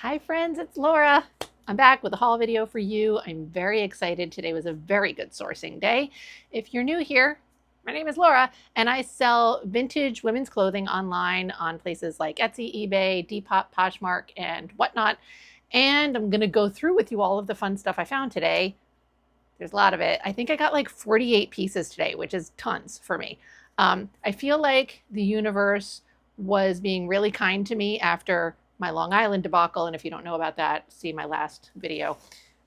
Hi friends, it's Laura. I'm back with a haul video for you. I'm very excited. Today was a very good sourcing day. If you're new here, my name is Laura and I sell vintage women's clothing online on places like Etsy, eBay, Depop, Poshmark, and whatnot. And I'm going to go through with you all of the fun stuff I found today. There's a lot of it. I think I got like 48 pieces today, which is tons for me. I feel like the universe was being really kind to me after my Long Island debacle. And if you don't know about that, see my last video,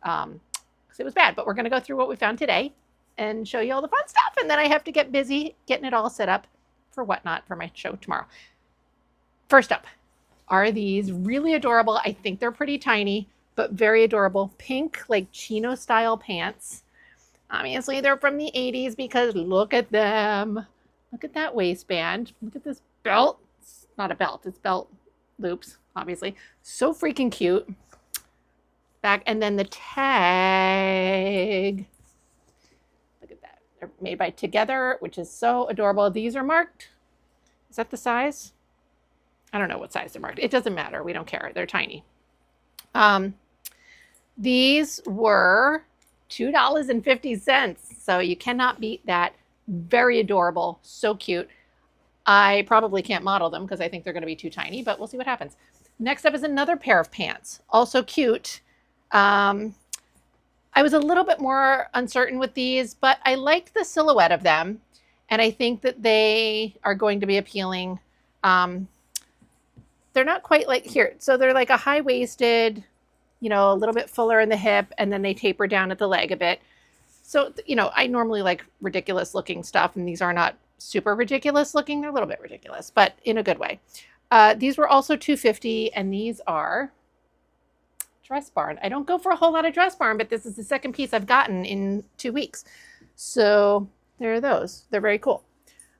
because it was bad. But we're going to go through what we found today and show you all the fun stuff. And then I have to get busy getting it all set up for whatnot for my show tomorrow. First up are these really adorable. I think they're pretty tiny, but very adorable pink, like chino style pants. Obviously, they're from the 80s because look at them. Look at that waistband. Look at this belt. It's not a belt, it's belt loops, obviously. So freaking cute. Back, and then the tag. Look at that. They're made by Together, which is so adorable. These are marked. Is that the size? I don't know what size they're marked. It doesn't matter. We don't care. They're tiny. These were $2.50. So you cannot beat that. Very adorable. So cute. I probably can't model them because I think they're going to be too tiny, but we'll see what happens. Next up is another pair of pants. Also cute. I was a little bit more uncertain with these, but I liked the silhouette of them. And I think that they are going to be appealing. They're not quite like here. So they're like a high-waisted, you know, a little bit fuller in the hip, and then they taper down at the leg a bit. So, you know, I normally like ridiculous looking stuff, and these are not super ridiculous looking. They're a little bit ridiculous, but in a good way. These were also $2.50, and these are Dress Barn. I don't go for a whole lot of Dress Barn, but this is the second piece I've gotten in 2 weeks. So there are those. They're very cool.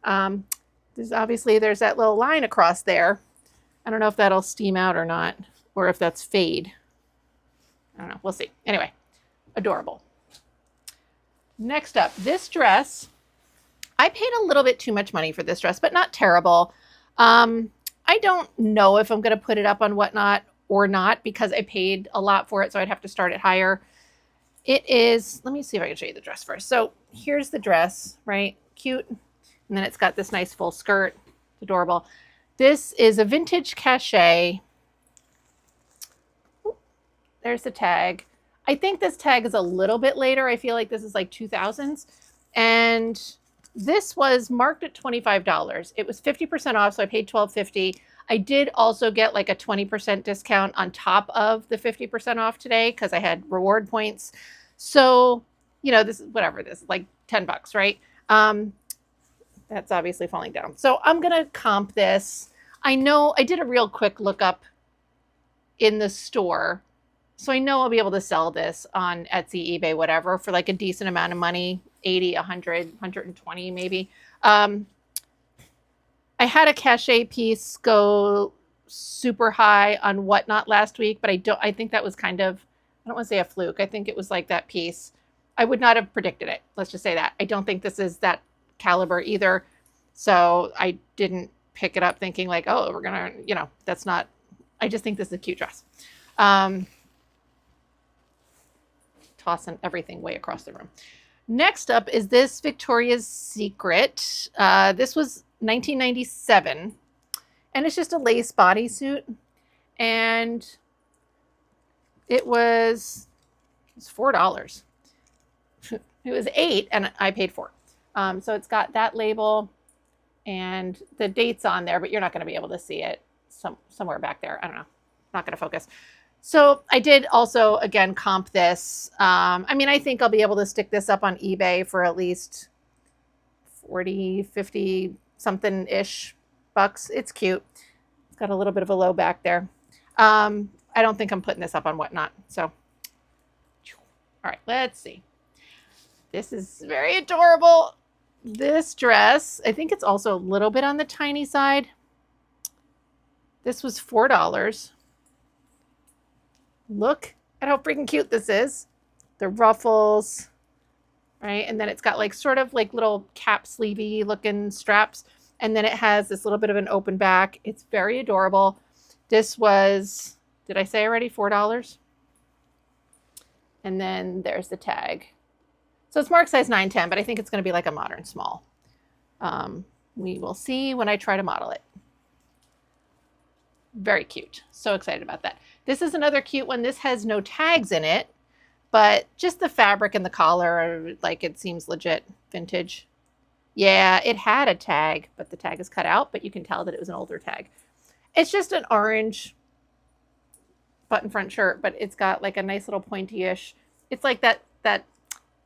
There's that little line across there. I don't know if that'll steam out or not, or if that's fade. I don't know. We'll see. Anyway, adorable. Next up, this dress. I paid a little bit too much money for this dress, but not terrible. I don't know if I'm going to put it up on Whatnot or not because I paid a lot for it, so I'd have to start it higher. It is, let me see if I can show you the dress first. So here's the dress, right? Cute. And then it's got this nice full skirt. It's adorable. This is a vintage cachet. Ooh, there's the tag. I think this tag is a little bit later. I feel like this is like 2000s. And this was marked at $25. It was 50% off, so I paid $12.50. I did also get like a 20% discount on top of the 50% off today because I had reward points. So, you know, this is whatever this is, like $10, right? That's obviously falling down. So I'm going to comp this. I know I did a real quick lookup in the store. So I know I'll be able to sell this on Etsy, eBay, whatever, for like a decent amount of money, 80, 100, 120 maybe. I had a cachet piece go super high on Whatnot last week, but I think that was kind of, I don't want to say a fluke. I think it was like that piece. I would not have predicted it. Let's just say that. I don't think this is that caliber either. So I didn't pick it up thinking like, oh, we're going to, you know, that's not, I just think this is a cute dress. Tossing everything way across the room. Next up is this Victoria's Secret. This was 1997, and it's just a lace bodysuit, and it was $4. It was $8, and I paid $4. So it's got that label and the dates on there, but you're not going to be able to see it somewhere back there. I don't know. Not going to focus. So I did also, again, comp this. I mean, I think I'll be able to stick this up on eBay for at least 40, 50 something-ish bucks. It's cute. It's got a little bit of a low back there. I don't think I'm putting this up on Whatnot. So, all right, let's see. This is very adorable. This dress, I think it's also a little bit on the tiny side. This was $4. Look at how freaking cute this is. The ruffles, right? And then it's got like sort of like little cap sleevey looking straps. And then it has this little bit of an open back. It's very adorable. This Did I say already $4? And then there's the tag. So it's marked size 9-10, but I think it's going to be like a modern small. We will see when I try to model it. Very cute. So excited about that. This is another cute one. This has no tags in it, but just the fabric and the collar, like it seems legit vintage. Yeah, it had a tag, but the tag is cut out, but you can tell that it was an older tag. It's just an orange button front shirt, but it's got like a nice little pointy-ish. It's like that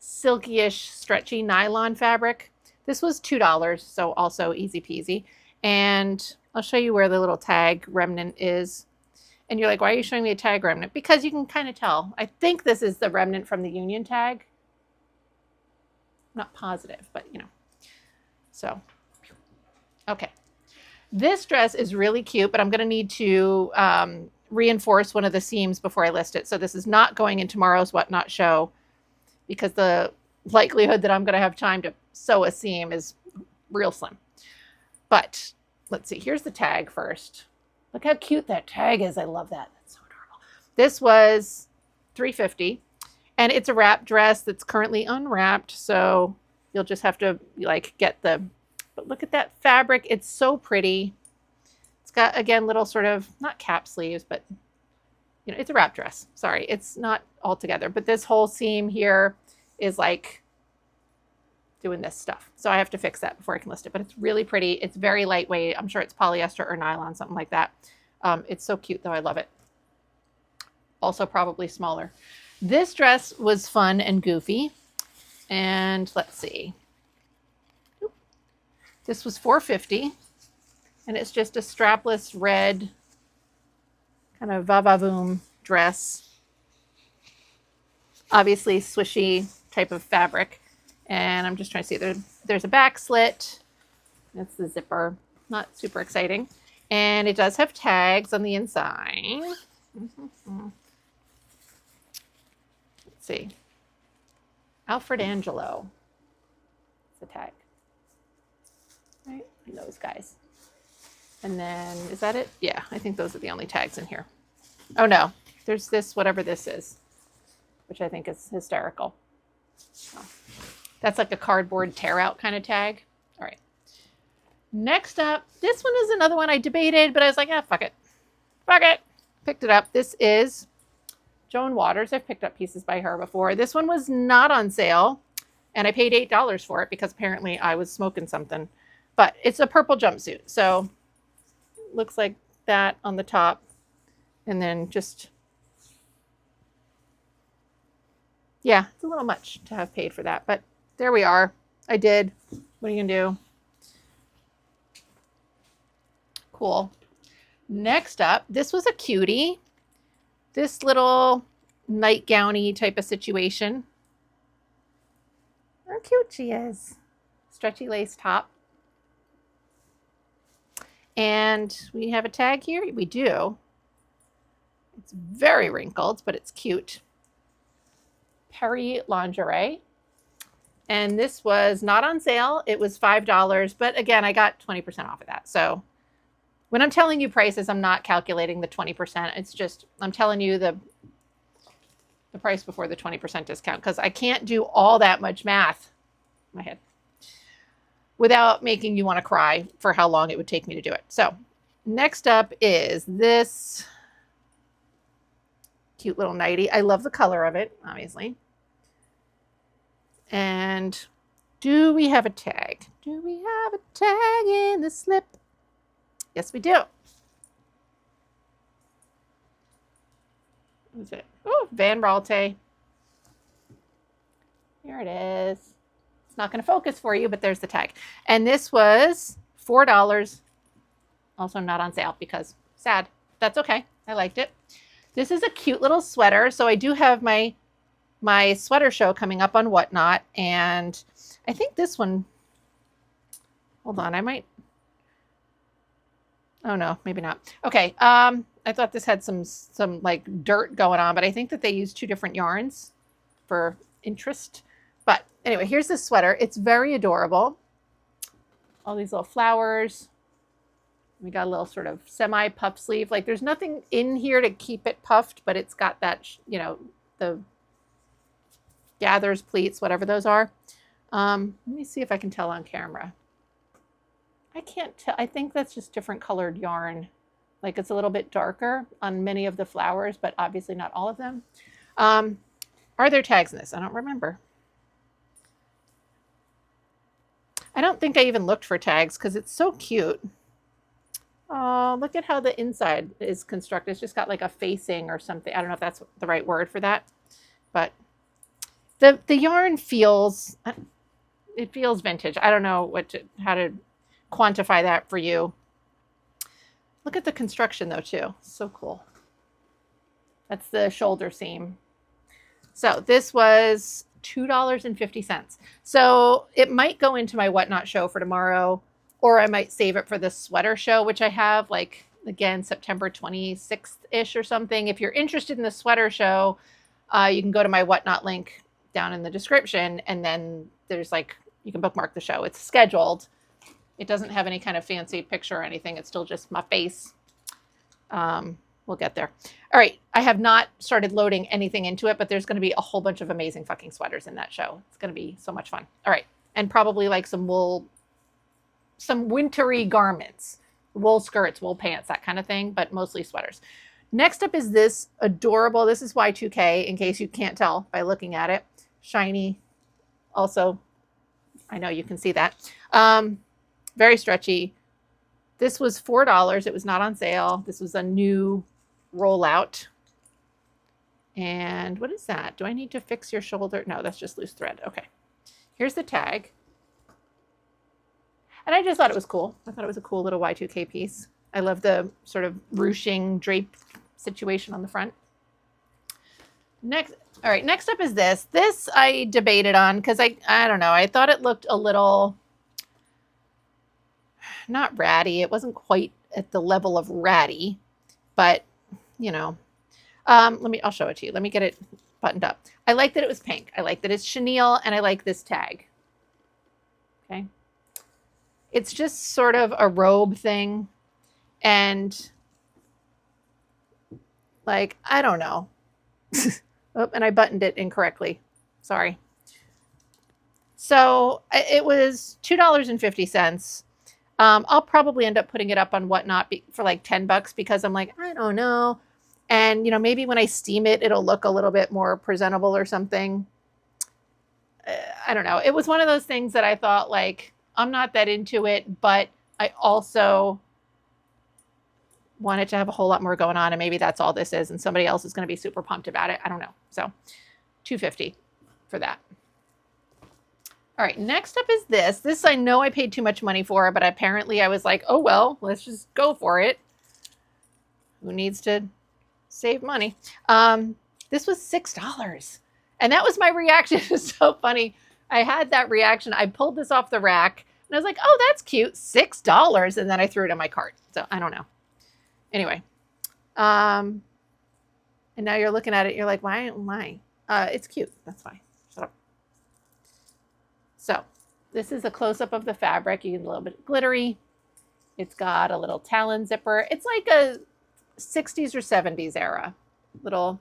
silky-ish stretchy nylon fabric. This was $2, so also easy peasy. And I'll show you where the little tag remnant is. And you're like, why are you showing me a tag remnant? Because you can kind of tell. I think this is the remnant from the Union tag. I'm not positive, but you know. So, okay. This dress is really cute, but I'm going to need to reinforce one of the seams before I list it. So this is not going in tomorrow's Whatnot show because the likelihood that I'm going to have time to sew a seam is real slim. But let's see. Here's the tag first. Look how cute that tag is. I love that. That's so adorable. This was $3.50, and it's a wrap dress that's currently unwrapped. So you'll just have to like get the, but look at that fabric. It's so pretty. It's got, again, little sort of, not cap sleeves, but you know, it's a wrap dress. Sorry, it's not all together, but this whole seam here is like doing this stuff. So I have to fix that before I can list it, but it's really pretty. It's very lightweight. I'm sure it's polyester or nylon, something like that. It's so cute though. I love it. Also probably smaller. This dress was fun and goofy. And let's see. This was $4.50, and it's just a strapless red kind of va-va-voom dress. Obviously swishy type of fabric. And I'm just trying to see, there's a back slit. That's the zipper. Not super exciting. And it does have tags on the inside. Let's see. Alfred Angelo. It's a tag. Right? And those guys. And then, is that it? Yeah, I think those are the only tags in here. Oh no, there's this, whatever this is, which I think is hysterical. So, that's like a cardboard tear out kind of tag. All right. Next up, this one is another one I debated, but I was like, ah, fuck it. Fuck it. Picked it up. This is Joan Waters. I've picked up pieces by her before. This one was not on sale, and I paid $8 for it because apparently I was smoking something. But it's a purple jumpsuit, so looks like that on the top, and then just, yeah, it's a little much to have paid for that, but there we are. I did. What are you gonna do? Cool. Next up, this was a cutie. This little nightgowny type of situation. How cute she is. Stretchy lace top. And we have a tag here. We do. It's very wrinkled, but it's cute. Perry lingerie. And this was not on sale. It was $5, but again, I got 20% off of that. So when I'm telling you prices, I'm not calculating the 20%. It's just, I'm telling you the price before the 20% discount, because I can't do all that much math in my head without making you want to cry for how long it would take me to do it. So next up is this cute little nightie. I love the color of it, obviously. And do we have a tag? Do we have a tag in the slip? Yes, we do. What is it? Oh, Van Ralte. Here it is. It's not going to focus for you, but there's the tag. And this was $4. Also not on sale because sad. That's okay. I liked it. This is a cute little sweater. So I do have my sweater show coming up on Whatnot, and I think this one, hold on, I might, oh no, maybe not. Okay, I thought this had some like dirt going on, but I think that they use two different yarns for interest. But anyway, here's this sweater. It's very adorable. All these little flowers. We got a little sort of semi puff sleeve. Like there's nothing in here to keep it puffed, but it's got that, you know, the gathers, pleats, whatever those are. Let me see if I can tell on camera. I can't tell. I think that's just different colored yarn. Like it's a little bit darker on many of the flowers, but obviously not all of them. Are there tags in this? I don't remember. I don't think I even looked for tags because it's so cute. Oh, look at how the inside is constructed. It's just got like a facing or something. I don't know if that's the right word for that, but the yarn feels, it feels vintage. I don't know how to quantify that for you. Look at the construction though too. So cool. That's the shoulder seam. So this was $2.50. So it might go into my Whatnot show for tomorrow, or I might save it for the sweater show, which I have like, again, September 26th-ish or something. If you're interested in the sweater show, you can go to my Whatnot link down in the description, and then there's like, you can bookmark the show. It's scheduled. It doesn't have any kind of fancy picture or anything. It's still just my face. We'll get there. All right. I have not started loading anything into it, but there's going to be a whole bunch of amazing fucking sweaters in that show. It's going to be so much fun. All right. And probably like some wool, some wintry garments, wool skirts, wool pants, that kind of thing, but mostly sweaters. Next up is this adorable, this is Y2K in case you can't tell by looking at it. Shiny. Also, I know you can see that. Very stretchy. This was $4. It was not on sale. This was a new rollout. And what is that? Do I need to fix your shoulder? No, that's just loose thread. Okay. Here's the tag. And I just thought it was cool. I thought it was a cool little Y2K piece. I love the sort of ruching drape situation on the front. Next, all right, next up is this. This I debated on because I don't know. I thought it looked a little, not ratty. It wasn't quite at the level of ratty, but you know, I'll show it to you. Let me get it buttoned up. I like that it was pink. I like that it's chenille, and I like this tag. Okay. It's just sort of a robe thing. And like, I don't know. Oh, and I buttoned it incorrectly. Sorry. So it was $2.50. I'll probably end up putting it up on Whatnot for like $10 because I'm like, I don't know. And, you know, maybe when I steam it, it'll look a little bit more presentable or something. I don't know. It was one of those things that I thought like, I'm not that into it, but I also wanted to have a whole lot more going on, and maybe that's all this is, and somebody else is going to be super pumped about it. I don't know. So $2.50 for that. All right, next up is this. This I know I paid too much money for, but apparently I was like, oh, well, let's just go for it. Who needs to save money? This was $6. And that was my reaction. It's so funny. I had that reaction. I pulled this off the rack and I was like, oh, that's cute. $6. And then I threw it in my cart. So I don't know. Anyway. And now you're looking at it. You're like, why? It's cute. That's why. Shut up. So this is a close-up of the fabric. You get a little bit glittery. It's got a little talon zipper. It's like a 60s or 70s era. Little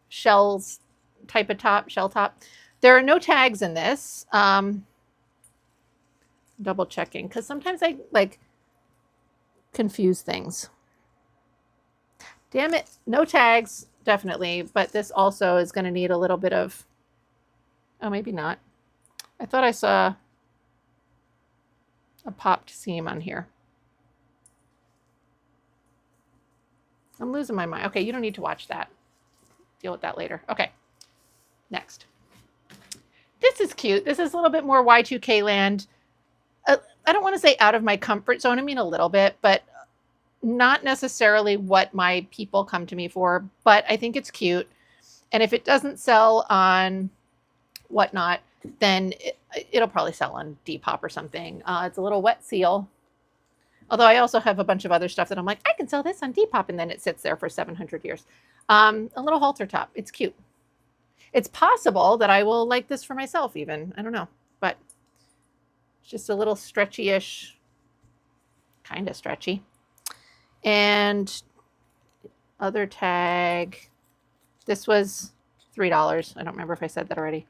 shells type of top, shell top. There are no tags in this. Double checking because sometimes I like confuse things. Damn it. No tags, definitely. But this also is going to need a little bit of, oh, maybe not. I thought I saw a popped seam on here. I'm losing my mind. Okay, you don't need to watch that. Deal with that later. Okay, next. This is cute. This is a little bit more Y2K land. I don't want to say out of my comfort zone. I mean, a little bit, but not necessarily what my people come to me for, but I think it's cute. And if it doesn't sell on Whatnot, then it'll probably sell on Depop or something. It's a little wet seal. Although I also have a bunch of other stuff that I'm like, I can sell this on Depop, and then it sits there for 700 years. A little halter top. It's cute. It's possible that I will like this for myself even. I don't know. But it's just a little stretchy-ish kind of stretchy. And other tag, this was $3. I don't remember if I said that already.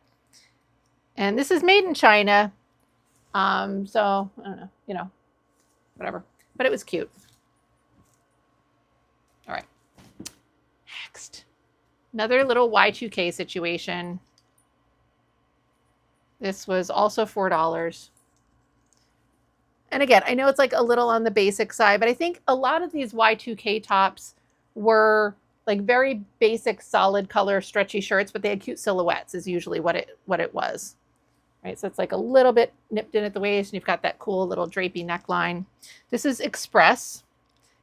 And this is made in China. So I don't know, whatever. But it was cute. All right. Next. Another little Y2K situation. This was also $4. And again, I know it's like a little on the basic side, but I think a lot of these Y2K tops were like very basic, solid color, stretchy shirts, but they had cute silhouettes is usually what it was. Right, so it's like a little bit nipped in at the waist, and you've got that cool little drapey neckline. This is Express.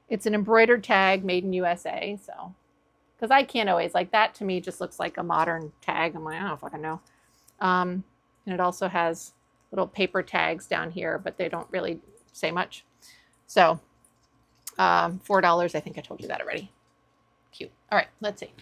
It's an embroidered tag made in USA. So, because I can't always, like that to me just looks like a modern tag. I'm like, I don't fucking know. And it also has little paper tags down here, but they don't really say much. So, $4. I think I told you that already. Cute. All right, let's see.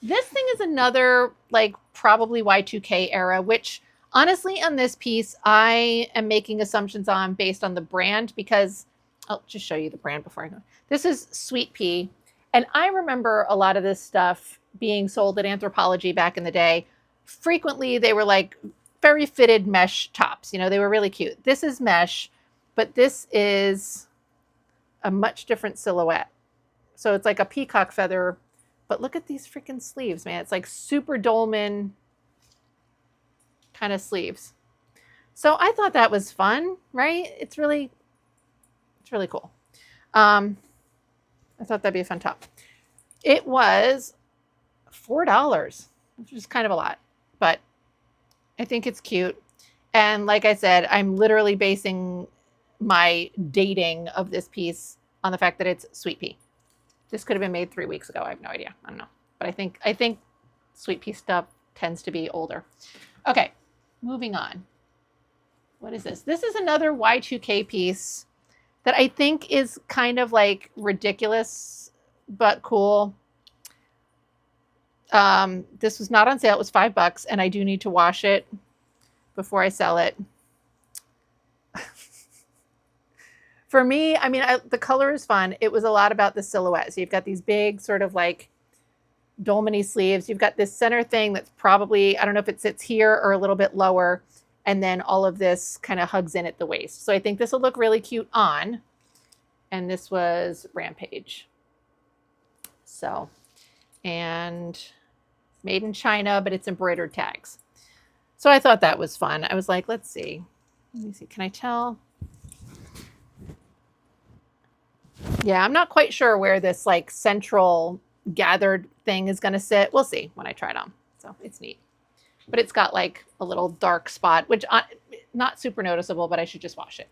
This thing is another like probably Y2K era, which honestly, on this piece, I am making assumptions on based on the brand because I'll just show you the brand before I go. This is Sweet Pea. And I remember a lot of this stuff being sold at Anthropologie back in the day. Frequently, they were like very fitted mesh tops. You know, they were really cute. This is mesh, but this is a much different silhouette. So it's like a peacock feather, but look at these freaking sleeves, man. It's like super dolman kind of sleeves. So I thought that was fun, right? It's really cool. I thought that'd be a fun top. It was $4, which is kind of a lot, but I think it's cute. And like I said, I'm literally basing my dating of this piece on the fact that it's Sweet Pea. This could have been made 3 weeks ago. I have no idea. I don't know. But I think Sweet Pea stuff tends to be older. Okay. Moving on. What is this? This is another Y2K piece that I think is kind of like ridiculous, but cool. This was not on sale. It was $5, and I do need to wash it before I sell it. For me, I mean, the color is fun. It was a lot about the silhouette. So you've got these big sort of like dolmany sleeves. You've got this center thing that's probably, I don't know if it sits here or a little bit lower. And then all of this kind of hugs in at the waist. So I think this will look really cute on. And this was Rampage. So, and made in China, but it's embroidered tags. So I thought that was fun. I was like, let's see. Let me see. Can I tell? Yeah, I'm not quite sure where this like central gathered thing is going to sit. We'll see when I try it on. So it's neat. But it's got like a little dark spot, which not super noticeable, but I should just wash it.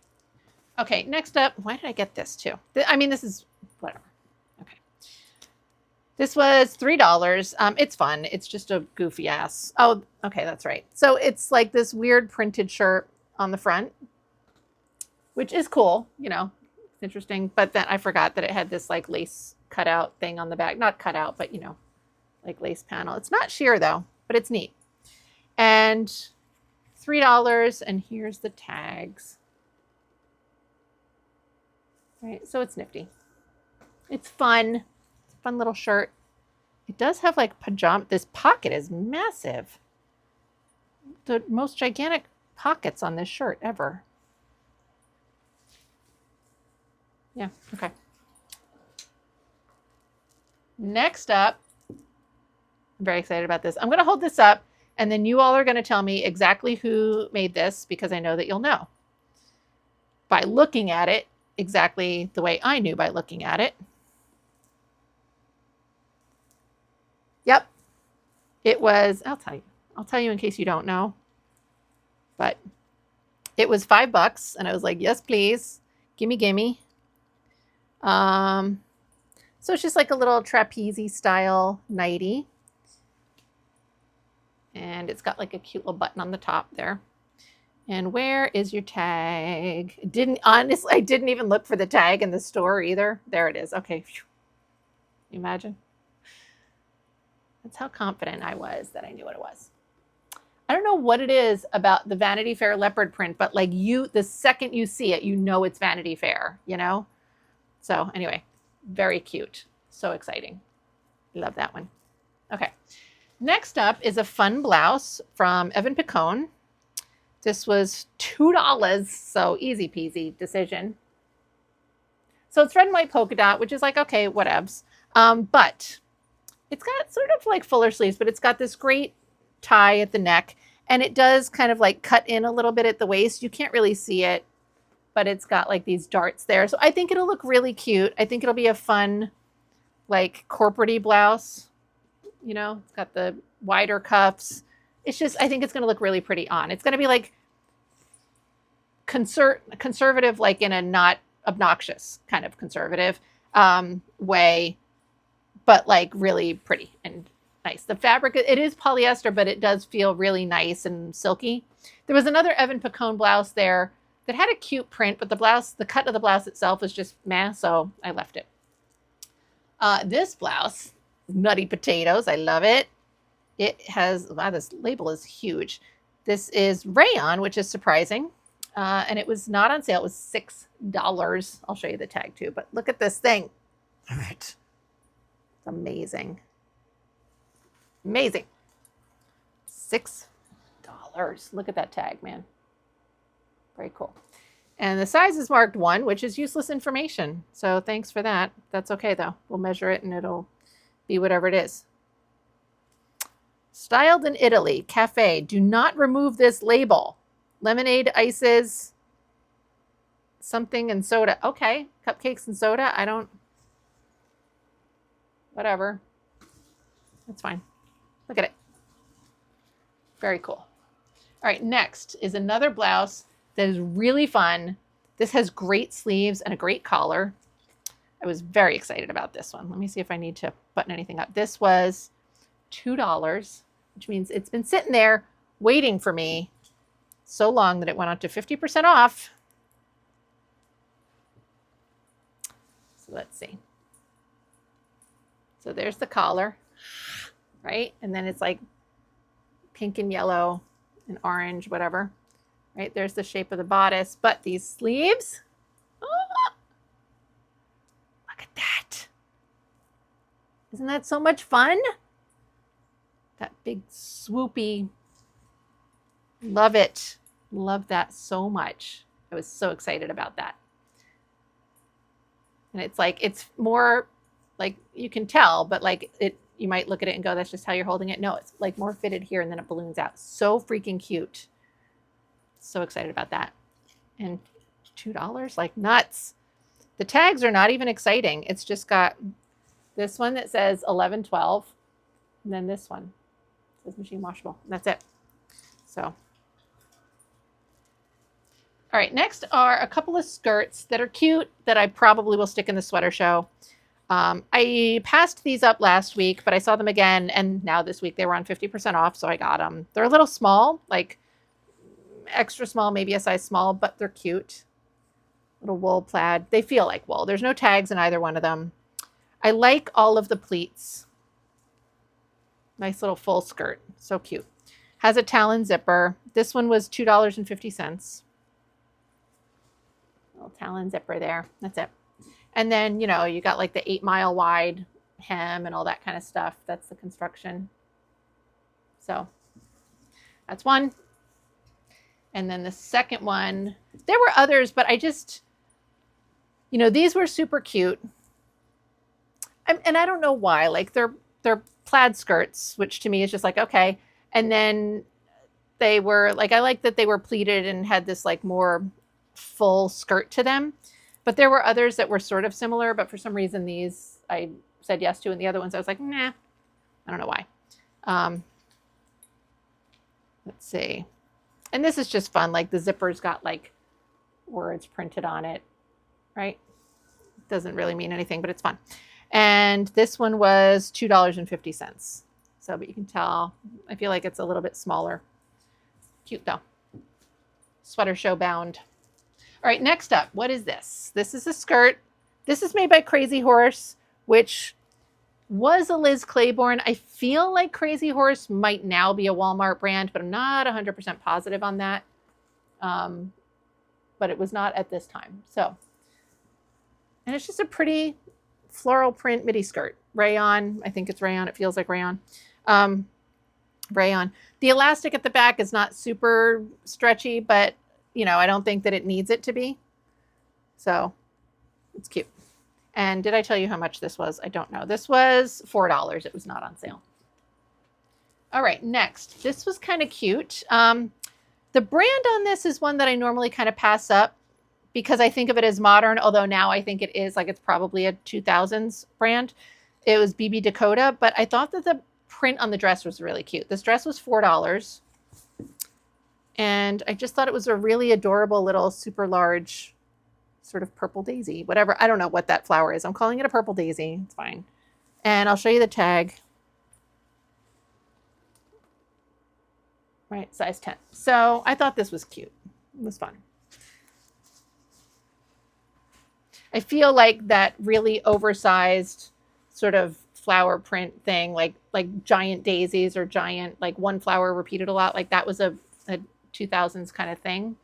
Okay, next up, why did I get this too? I mean, this is whatever. Okay. This was $3. It's fun. It's just a goofy ass. Oh, okay, that's right. So it's like this weird printed shirt on the front, which is cool, you know, it's interesting. But then I forgot that it had this like lace cutout thing on the back. Not cutout, but you know, like lace panel. It's not sheer though, but it's neat. And $3, and here's the tags. Right, so it's nifty. It's fun. It's a fun little shirt. It does have like pajama. This pocket is massive. The most gigantic pockets on this shirt ever. Yeah, okay. Next up, I'm very excited about this. I'm going to hold this up, and then you all are going to tell me exactly who made this, because I know that you'll know by looking at it exactly the way I knew by looking at it. Yep. It was, I'll tell you in case you don't know, but it was $5, and I was like, yes, please. Gimme, gimme. So it's just like a little trapeze style nightie. And it's got like a cute little button on the top there. And where is your tag? Honestly, I didn't even look for the tag in the store either. There it is. Okay. Can you imagine? That's how confident I was that I knew what it was. I don't know what it is about the Vanity Fair leopard print, but like the second you see it, you know it's Vanity Fair, you know? So anyway, very cute. So exciting. Love that one. Okay. Next up is a fun blouse from Evan Picone. This was $2, so easy peasy decision. So it's red and white polka dot, which is like, okay, whatevs. But it's got sort of like fuller sleeves, but it's got this great tie at the neck, and it does kind of like cut in a little bit at the waist. You can't really see it, but it's got like these darts there. So I think it'll look really cute. I think it'll be a fun, like corporate-y blouse. You know, it's got the wider cuffs. It's just, I think it's going to look really pretty on. It's going to be like conservative, like in a not obnoxious kind of conservative way, but like really pretty and nice. The fabric, it is polyester, but it does feel really nice and silky. There was another Evan Picone blouse there that had a cute print, but the cut of the blouse itself was just meh, so I left it. This blouse, Nutty Potatoes, I love it. It has, wow, this label is huge. This is rayon, which is surprising. And it was not on sale. It was $6. I'll show you the tag too, but look at this thing. All right. It's amazing. Amazing. $6. Look at that tag, man. Very cool. And the size is marked 1, which is useless information. So thanks for that. That's okay though. We'll measure it and it'll be whatever it is. Styled in Italy, cafe. Do not remove this label. Lemonade, ices, something, and soda. Okay, cupcakes and soda. I don't, whatever. That's fine. Look at it. Very cool. All right, next is another blouse that is really fun. This has great sleeves and a great collar. I was very excited about this one. Let me see if I need to button anything up. This was $2, which means it's been sitting there waiting for me so long that it went on to 50% off. So let's see. So there's the collar, right? And then it's like pink and yellow and orange, whatever. Right? There's the shape of the bodice, but these sleeves, oh, look at that. Isn't that so much fun? That big swoopy, love it. Love that so much. I was so excited about that. And it's like, it's more like, you can tell, but like it, you might look at it and go, that's just how you're holding it. No, it's like more fitted here and then it balloons out. So freaking cute. So excited about that. And $2, like nuts. The tags are not even exciting. It's just got this one that says 11/12, and then this one says machine washable. That's it. So, all right, next are a couple of skirts that are cute that I probably will stick in the sweater show. I passed these up last week, but I saw them again, and now this week they were on 50% off, so I got them. They're a little small, like extra small, maybe a size small, but they're cute. Little wool plaid. They feel like wool. There's no tags in either one of them. I like all of the pleats. Nice little full skirt. So cute. Has a talon zipper. This one was $2.50. Little talon zipper there. That's it. And then, you know, you got like the 8-mile wide hem and all that kind of stuff. That's the construction. So that's one. And then the second one, there were others, but I just, you know, these were super cute. And I don't know why, like they're plaid skirts, which to me is just like, okay. And then they were like, I like that they were pleated and had this like more full skirt to them. But there were others that were sort of similar, but for some reason these I said yes to, and the other ones I was like, nah, I don't know why. Let's see. And this is just fun. Like the zipper's got like words printed on it, right? Doesn't really mean anything, but it's fun. And this one was $2.50. So, but you can tell, I feel like it's a little bit smaller. Cute though. Sweater show bound. All right, next up, what is this? This is a skirt. This is made by Crazy Horse, which was a Liz Claiborne. I feel like Crazy Horse might now be a Walmart brand, but I'm not 100% positive on that. But it was not at this time. So, and it's just a pretty floral print midi skirt. Rayon. I think it's rayon. It feels like rayon. Rayon. The elastic at the back is not super stretchy, but you know, I don't think that it needs it to be. So it's cute. And did I tell you how much this was? I don't know. This was $4. It was not on sale. All right, next. This was kind of cute. The brand on this is one that I normally kind of pass up because I think of it as modern, although now I think it is like it's probably a 2000s brand. It was BB Dakota, but I thought that the print on the dress was really cute. This dress was $4. And I just thought it was a really adorable little super large sort of purple daisy, whatever. I don't know what that flower is. I'm calling it a purple daisy. It's fine. And I'll show you the tag. Right, size 10. So I thought this was cute. It was fun. I feel like that really oversized sort of flower print thing, like giant daisies or giant, like one flower repeated a lot. Like that was a 2000s kind of thing.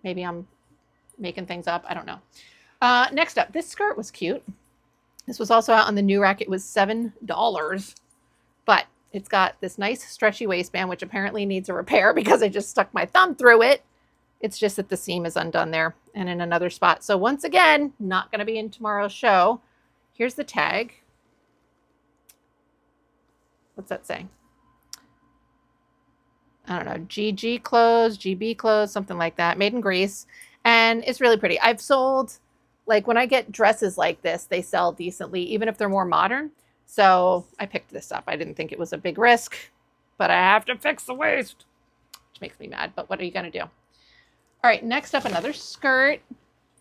Maybe I'm making things up. I don't know. Next up, this skirt was cute. This was also out on the new rack. It was $7, but it's got this nice stretchy waistband, which apparently needs a repair because I just stuck my thumb through it. It's just that the seam is undone there and in another spot. So once again, not going to be in tomorrow's show. Here's the tag. What's that saying? I don't know. GG clothes, GB clothes, something like that. Made in Greece. And it's really pretty. I've sold, like when I get dresses like this, they sell decently, even if they're more modern. So I picked this up. I didn't think it was a big risk, but I have to fix the waist, which makes me mad. But what are you going to do? All right, next up, another skirt.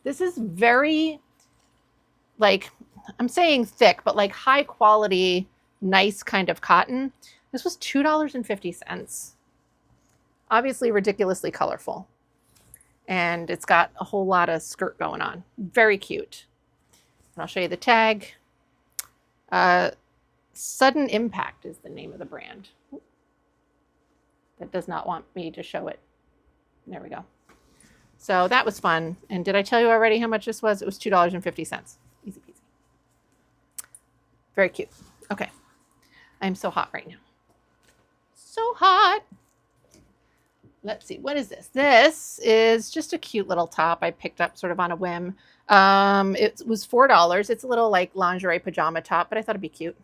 This is very, like, I'm saying thick, but like high quality, nice kind of cotton. This was $2.50. Obviously ridiculously colorful. And it's got a whole lot of skirt going on. Very cute. And I'll show you the tag. Sudden Impact is the name of the brand. That does not want me to show it. There we go. So that was fun. And did I tell you already how much this was? It was $2.50. Easy peasy. Very cute. Okay. I'm so hot right now. So hot. Let's see. What is this? This is just a cute little top I picked up sort of on a whim. It was $4. It's a little like lingerie pajama top, but I thought it'd be cute.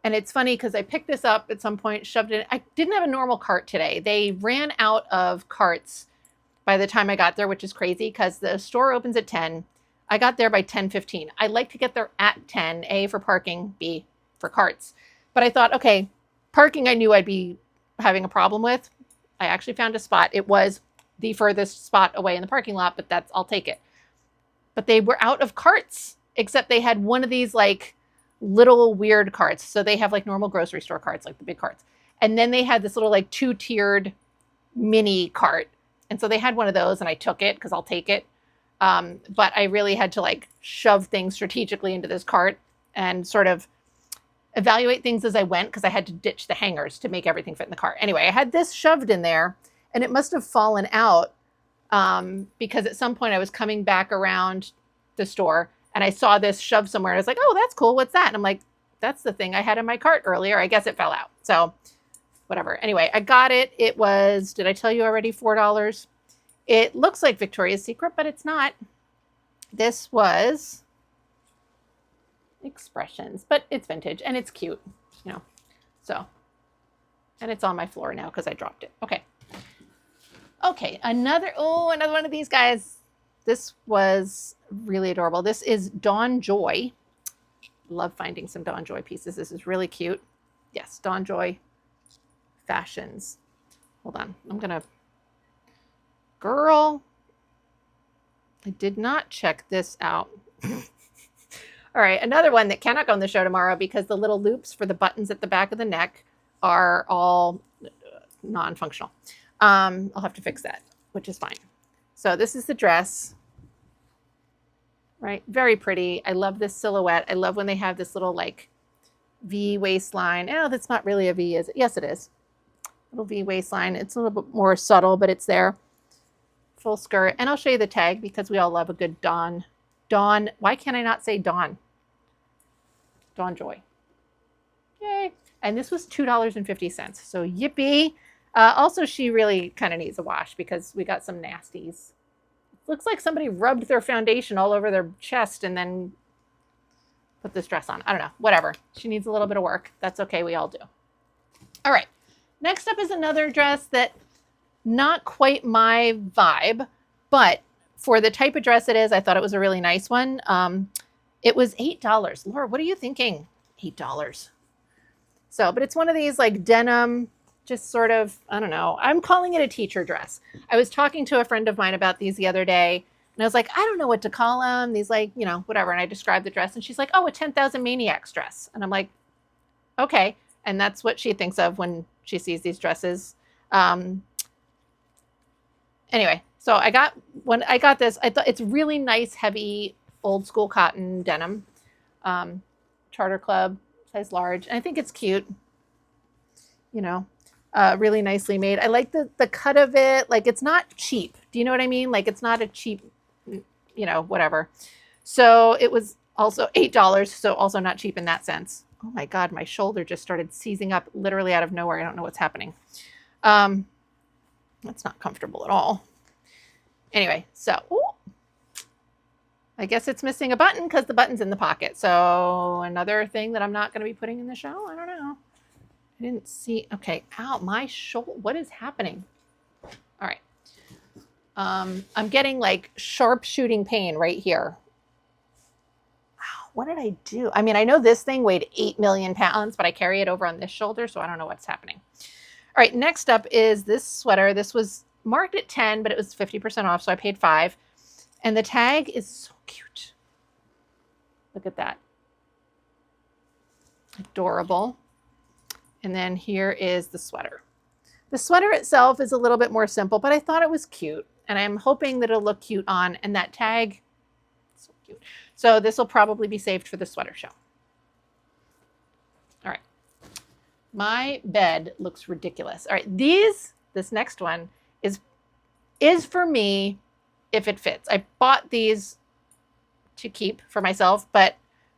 And it's funny because I picked this up at some point, shoved it in. I didn't have a normal cart today. They ran out of carts by the time I got there, which is crazy because the store opens at 10. I got there by 10:15. I like to get there at 10, A, for parking, B, for carts. But I thought, okay, parking I knew I'd be having a problem with. I actually found a spot. It was the furthest spot away in the parking lot, but I'll take it. But they were out of carts, except they had one of these like little weird carts. So they have like normal grocery store carts, like the big carts. And then they had this little like 2-tiered mini cart. And so they had one of those and I took it because I'll take it. But I really had to like shove things strategically into this cart and sort of evaluate things as I went because I had to ditch the hangers to make everything fit in the cart. Anyway, I had this shoved in there and it must have fallen out because at some point I was coming back around the store and I saw this shoved somewhere. And I was like, oh, that's cool. What's that? And I'm like, that's the thing I had in my cart earlier. I guess it fell out. So whatever. Anyway, I got it. It was, did I tell you already, $4? It looks like Victoria's Secret, but it's not. This was Expressions, but it's vintage and it's cute, you know. So, and it's on my floor now because I dropped it. Okay. Okay, another one of these guys. This was really adorable. This is Dawn Joy. Love finding some Dawn Joy pieces. This is really cute. Yes, Dawn Joy Fashions. Hold on. Girl, I did not check this out. All right, another one that cannot go on the show tomorrow because the little loops for the buttons at the back of the neck are all non-functional. I'll have to fix that, which is fine. So this is the dress, right? Very pretty. I love this silhouette. I love when they have this little like V waistline. Oh, that's not really a V, is it? Yes, it is. Little V waistline. It's a little bit more subtle, but it's there. Full skirt. And I'll show you the tag because we all love a good Dawn. Dawn. Why can't I not say Dawn? Dawn Joy. Yay. And this was $2.50. So yippee. Also, she really kind of needs a wash because we got some nasties. Looks like somebody rubbed their foundation all over their chest and then put this dress on. I don't know. Whatever. She needs a little bit of work. That's okay. We all do. All right. Next up is another dress that not quite my vibe, but for the type of dress it is, I thought it was a really nice one. It was $8. Laura, what are you thinking? $8. So, but it's one of these like denim, just sort of, I don't know. I'm calling it a teacher dress. I was talking to a friend of mine about these the other day, and I was like, I don't know what to call them. These like, you know, whatever. And I described the dress, and she's like, oh, a 10,000 Maniacs dress. And I'm like, okay. And that's what she thinks of when she sees these dresses. Anyway, so when I got this, I thought it's really nice, heavy, old school cotton denim. Charter Club, size large. And I think it's cute. You know, really nicely made. I like the cut of it. Like, it's not cheap. Do you know what I mean? Like, it's not a cheap, you know, whatever. So it was also $8. So also not cheap in that sense. Oh my God, my shoulder just started seizing up literally out of nowhere. I don't know what's happening. That's not comfortable at all. Anyway, so I guess it's missing a button because the button's in the pocket. So another thing that I'm not going to be putting in the show. I don't know. I didn't see. Okay. Ow, my shoulder. What is happening? All right. I'm getting like sharp shooting pain right here. Wow, what did I do? I mean, I know this thing weighed 8 million pounds, but I carry it over on this shoulder, so I don't know what's happening. All right, next up is this sweater. This was marked at 10, but it was 50% off, so I paid 5. And the tag is so cute. Look at that. Adorable. And then here is the sweater. The sweater itself is a little bit more simple, but I thought it was cute. And I'm hoping that it'll look cute on. And that tag, so cute. So this will probably be saved for the sweater show. All right. My bed looks ridiculous. All right. This next one is for me if it fits. I bought these to keep for myself, but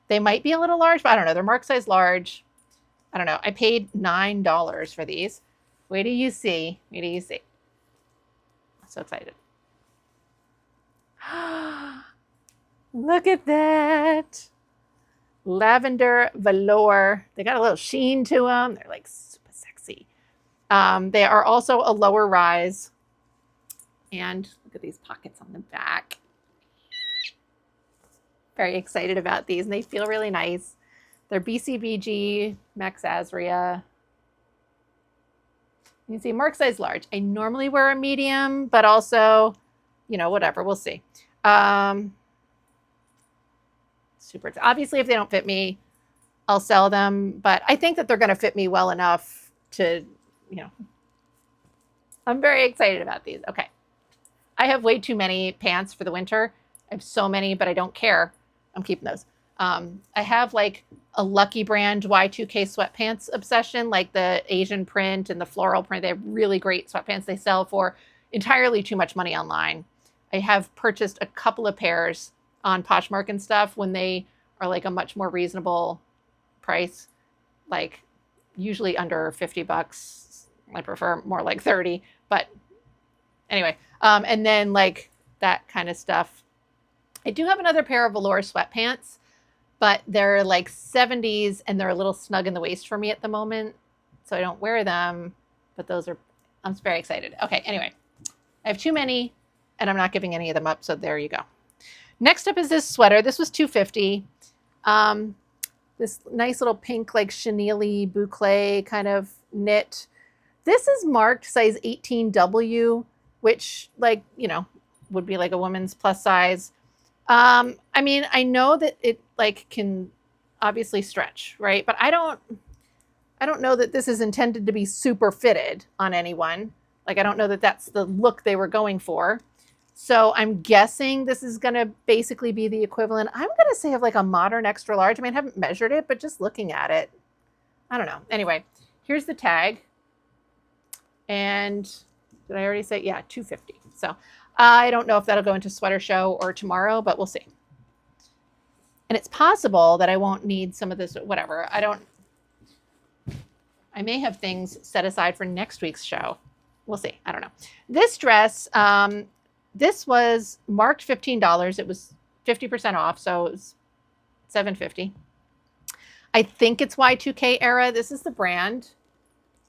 they might be a little large, but I don't know. They're marked size large. I don't know. I paid $9 for these. Wait till you see. Wait till you see. I'm so excited. Look at that. Lavender velour. They got a little sheen to them. They're like super sexy. They are also a lower rise. And look at these pockets on the back. Very excited about these. And they feel really nice. They're BCBG, Max Azria. You can see mark size large. I normally wear a medium, but also, you know, whatever. We'll see. Super. Obviously, if they don't fit me, I'll sell them. But I think that they're going to fit me well enough to, you know. I'm very excited about these. Okay. I have way too many pants for the winter. I have so many, but I don't care. I'm keeping those. I have like a Lucky Brand Y2K sweatpants obsession, like the Asian print and the floral print. They have really great sweatpants they sell for entirely too much money online. I have purchased a couple of pairs on Poshmark and stuff when they are like a much more reasonable price, like usually under 50 bucks. I prefer more like 30, but anyway. And then like that kind of stuff. I do have another pair of velour sweatpants, but they're like 70s and they're a little snug in the waist for me at the moment. So I don't wear them, but I'm very excited. Okay. Anyway, I have too many and I'm not giving any of them up. So there you go. Next up is this sweater. This was $2.50. This nice little pink, like chenille boucle kind of knit. This is marked size 18W, which like, you know, would be like a woman's plus size. I mean, I know that it like can obviously stretch, right? But I don't know that this is intended to be super fitted on anyone. Like, I don't know that that's the look they were going for. So I'm guessing this is going to basically be the equivalent. I'm going to say of like a modern extra large. I mean, I haven't measured it, but just looking at it, I don't know. Anyway, here's the tag. And did I already say? Yeah, $2.50. So I don't know if that'll go into sweater show or tomorrow, but we'll see. And it's possible that I won't need some of this, whatever. I may have things set aside for next week's show. We'll see. I don't know. This dress, this was marked $15. It was 50% off, so it was $7.50. I think it's Y2K era. This is the brand,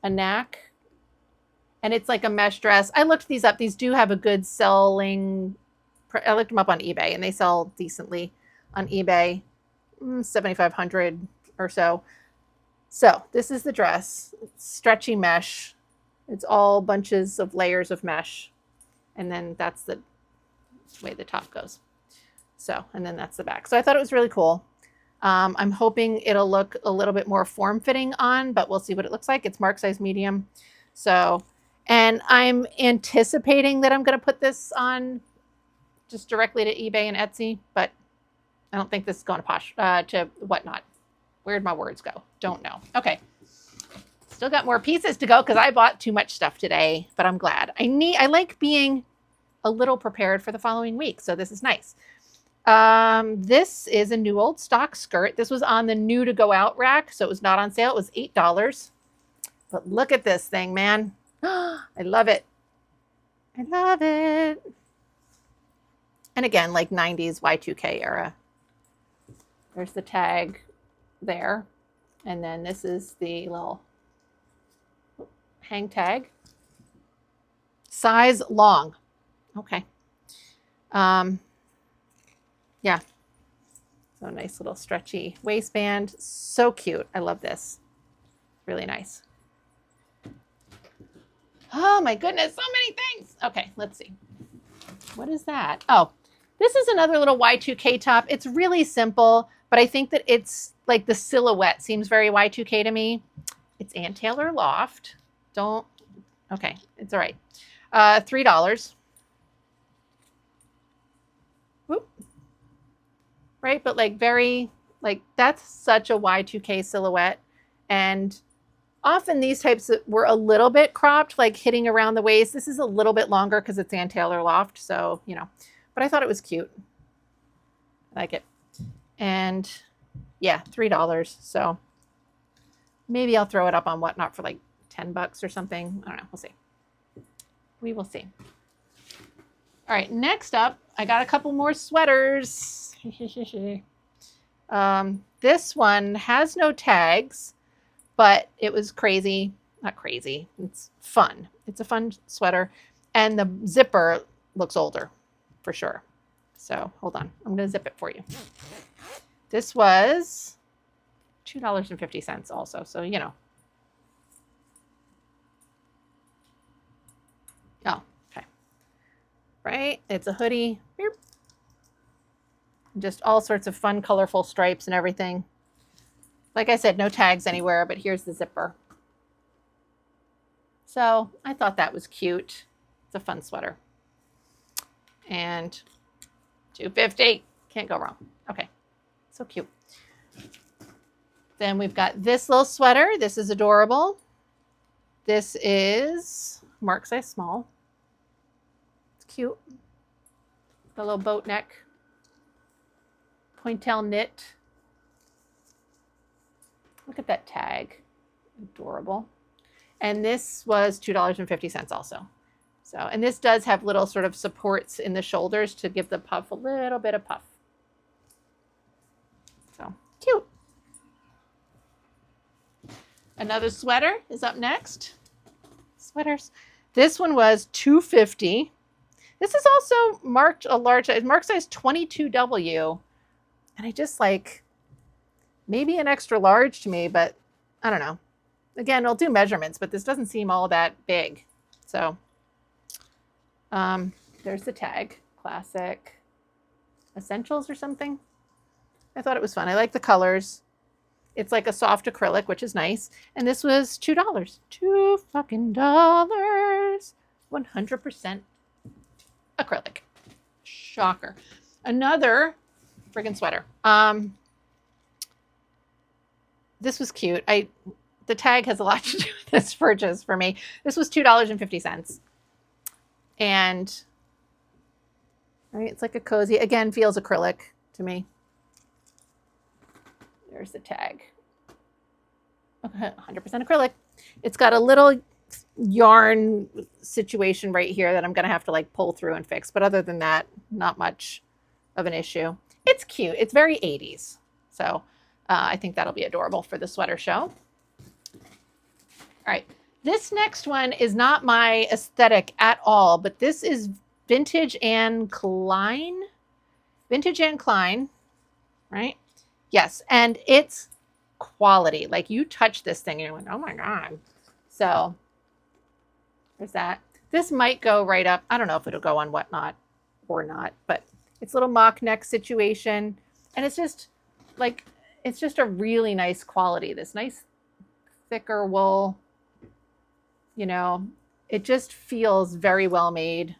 Anak. And it's like a mesh dress. I looked these up. These do have a good selling. I looked them up on eBay, and they sell decently on eBay, 7,500 or so. So this is the dress. It's stretchy mesh. It's all bunches of layers of mesh. And then that's the way the top goes. So, and then that's the back. So I thought it was really cool. I'm hoping it'll look a little bit more form-fitting on, but we'll see what it looks like. It's mark size medium. So, and I'm anticipating that I'm going to put this on just directly to eBay and Etsy, but I don't think this is going to Whatnot. Where'd my words go? Don't know. Okay. Still got more pieces to go because I bought too much stuff today, but I'm glad. I like being a little prepared for the following week, so this is nice. This is a new old stock skirt. This was on the new to go out rack, so it was not on sale. It was $8. But look at this thing, man. I love it. I love it. And again, like 90s Y2K era. There's the tag there. And then this is the little hang tag. Size long. Okay. Yeah. So nice little stretchy waistband. So cute. I love this. Really nice. Oh my goodness, so many things. Okay, let's see. What is that? Oh, this is another little Y2K top. It's really simple, but I think that it's like the silhouette seems very Y2K to me. It's Ann Taylor Loft. Okay, it's all right. $3. Whoop. Right, but like that's such a Y2K silhouette. And often these types were a little bit cropped, like hitting around the waist. This is a little bit longer because it's Ann Taylor Loft. So, you know, but I thought it was cute. I like it. And yeah, $3. So maybe I'll throw it up on Whatnot for like $10 or something. I don't know. We'll see. We will see. All right. Next up, I got a couple more sweaters. This one has no tags, but it was crazy. Not crazy. It's fun. It's a fun sweater. And the zipper looks older for sure. So hold on. I'm going to zip it for you. This was $2.50 also. So, you know. Oh, okay. Right? It's a hoodie. Beep. Just all sorts of fun, colorful stripes and everything. Like I said, no tags anywhere, but here's the zipper. So I thought that was cute. It's a fun sweater. And $2.50. Can't go wrong. Okay. So cute. Then we've got this little sweater. This is adorable. This is mark size small. It's cute. The little boat neck. Pointel knit. Look at that tag. Adorable. And this was $2.50 also. So, and this does have little sort of supports in the shoulders to give the puff a little bit of puff. So, cute. Another sweater is up next. Sweaters. This one was $2.50. This is also marked a large size, mark size 22W. And I just like, maybe an extra large to me, but I don't know. Again, I'll do measurements, but this doesn't seem all that big. So there's the tag, classic essentials or something. I thought it was fun. I like the colors. It's like a soft acrylic, which is nice. And this was $2. $2 100% acrylic. Shocker. Another friggin' sweater. This was cute. the tag has a lot to do with this purchase for me. This was $2.50. And right, it's like a cozy, again, feels acrylic to me. There's the tag. Okay, 100% acrylic. It's got a little yarn situation right here that I'm going to have to like pull through and fix. But other than that, not much of an issue. It's cute. It's very 80s. So I think that'll be adorable for the sweater show. All right. This next one is not my aesthetic at all, but this is Vintage and Klein. Vintage and Klein, right? Yes. And it's quality. Like you touch this thing and you're like, oh my God. So there's that. This might go right up. I don't know if it'll go on Whatnot or not, but it's a little mock neck situation. And it's just like, it's just a really nice quality. This nice thicker wool, you know, it just feels very well made.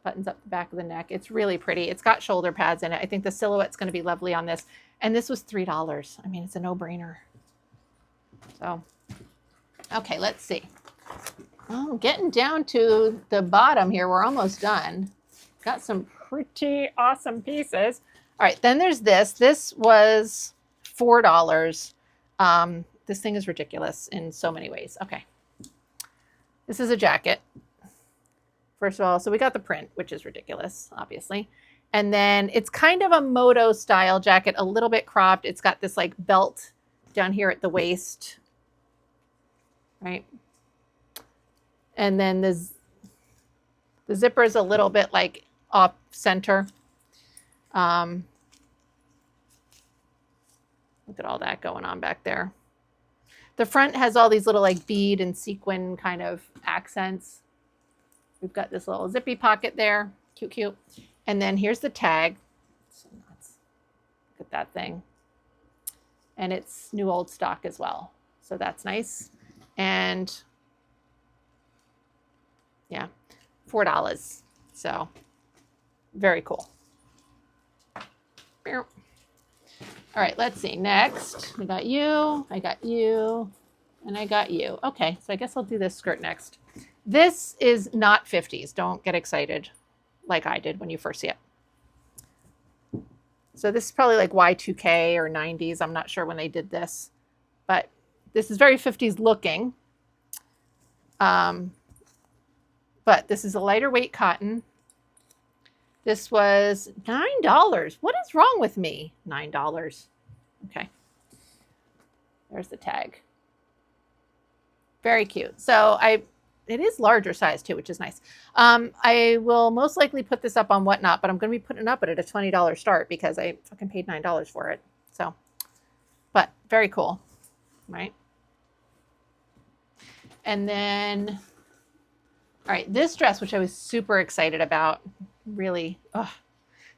Buttons up the back of the neck. It's really pretty. It's got shoulder pads in it. I think the silhouette's going to be lovely on this. And this was $3. I mean, it's a no-brainer. So, okay, let's see. Oh, getting down to the bottom here. We're almost done. Got some pretty awesome pieces. All right, then there's this. This was $4. This thing is ridiculous in so many ways. Okay. This is a jacket. First of all, so we got the print, which is ridiculous, obviously. And then it's kind of a moto style jacket, a little bit cropped. It's got this like belt down here at the waist, right? And then the zipper is a little bit like off center. Look at all that going on back there. The front has all these little like bead and sequin kind of accents. We've got this little zippy pocket there. Cute, cute. And then here's the tag. So nuts. Look at that thing. And it's new old stock as well. So that's nice. And yeah, $4. So very cool. All right, let's see. Next, we got you, I got you, and I got you. Okay, so I guess I'll do this skirt next. This is not 50s. Don't get excited like I did when you first see it. So this is probably like Y2K or 90s. I'm not sure when they did this, but this is very 50s looking. But this is a lighter weight cotton. This was $9. What is wrong with me? $9. Okay. There's the tag. Very cute. So it is larger size too, which is nice. I will most likely put this up on Whatnot, but I'm going to be putting it up at a $20 start because I fucking paid $9 for it. So, but very cool, right? And then, all right, this dress, which I was super excited about, really,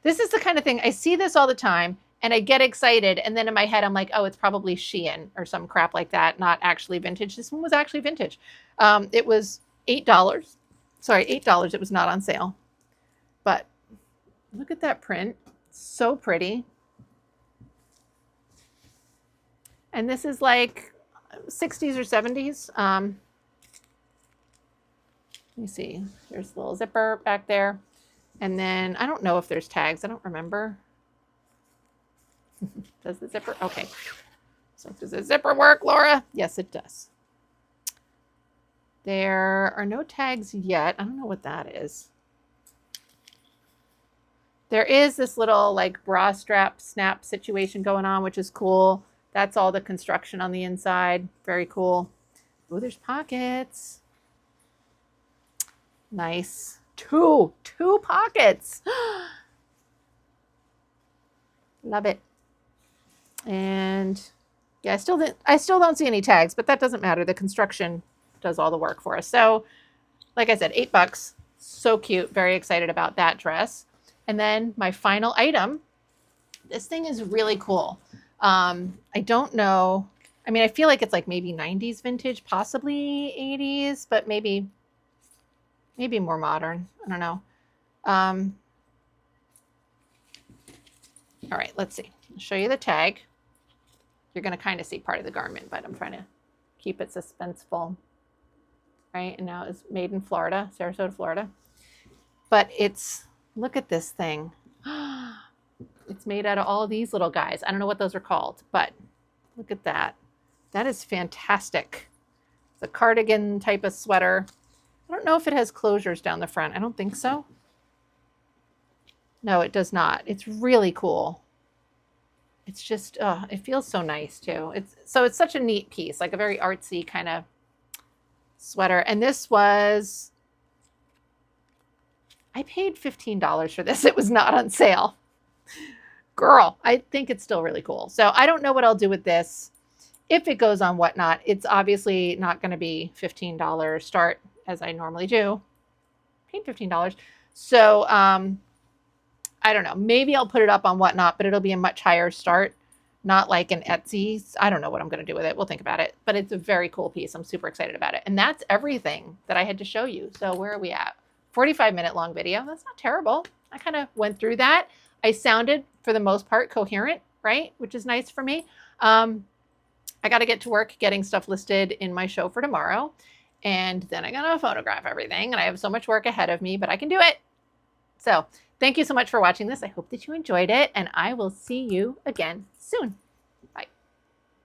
this is the kind of thing, I see this all the time and I get excited. And then in my head, I'm like, oh, it's probably Shein or some crap like that. Not actually vintage. This one was actually vintage. It was $8. Sorry, $8. It was not on sale. But look at that print. So pretty. And this is like 60s or 70s. Let me see. There's a little zipper back there. And then I don't know if there's tags. I don't remember. Does the zipper? Okay. So does the zipper work, Laura? Yes, it does. There are no tags yet. I don't know what that is. There is this little like bra strap snap situation going on, which is cool. That's all the construction on the inside. Very cool. Oh, there's pockets. Nice. Two pockets. Love it. And yeah, I still don't see any tags, but that doesn't matter. The construction does all the work for us. So like I said, $8. So cute. Very excited about that dress. And then my final item. This thing is really cool. I don't know. I mean, I feel like it's like maybe 90s vintage, possibly 80s, but maybe more modern. I don't know. All right, let's see. I'll show you the tag. you're going to kind of see part of the garment, but I'm trying to keep it suspenseful. Right, and now it's made in Florida, Sarasota, Florida. But it's, look at this thing. It's made out of all of these little guys. I don't know what those are called, but look at that. That is fantastic. It's a cardigan type of sweater. I don't know if it has closures down the front. I don't think so. No, it does not. It's really cool. It's just, it feels so nice too. It's such a neat piece, like a very artsy kind of sweater. And this was, I paid $15 for this. It was not on sale. Girl, I think it's still really cool. So I don't know what I'll do with this. If it goes on Whatnot, it's obviously not going to be $15 start as I normally do. Paid $15. So I don't know. Maybe I'll put it up on Whatnot, but it'll be a much higher start. Not like an Etsy. I don't know what I'm going to do with it. We'll think about it. But it's a very cool piece. I'm super excited about it. And that's everything that I had to show you. So where are we at? 45-minute long video. That's not terrible. I kind of went through that. I sounded, for the most part, coherent, right? Which is nice for me. I got to get to work getting stuff listed in my show for tomorrow. And then I got to photograph everything. And I have so much work ahead of me, but I can do it. So thank you so much for watching this. I hope that you enjoyed it. And I will see you again soon.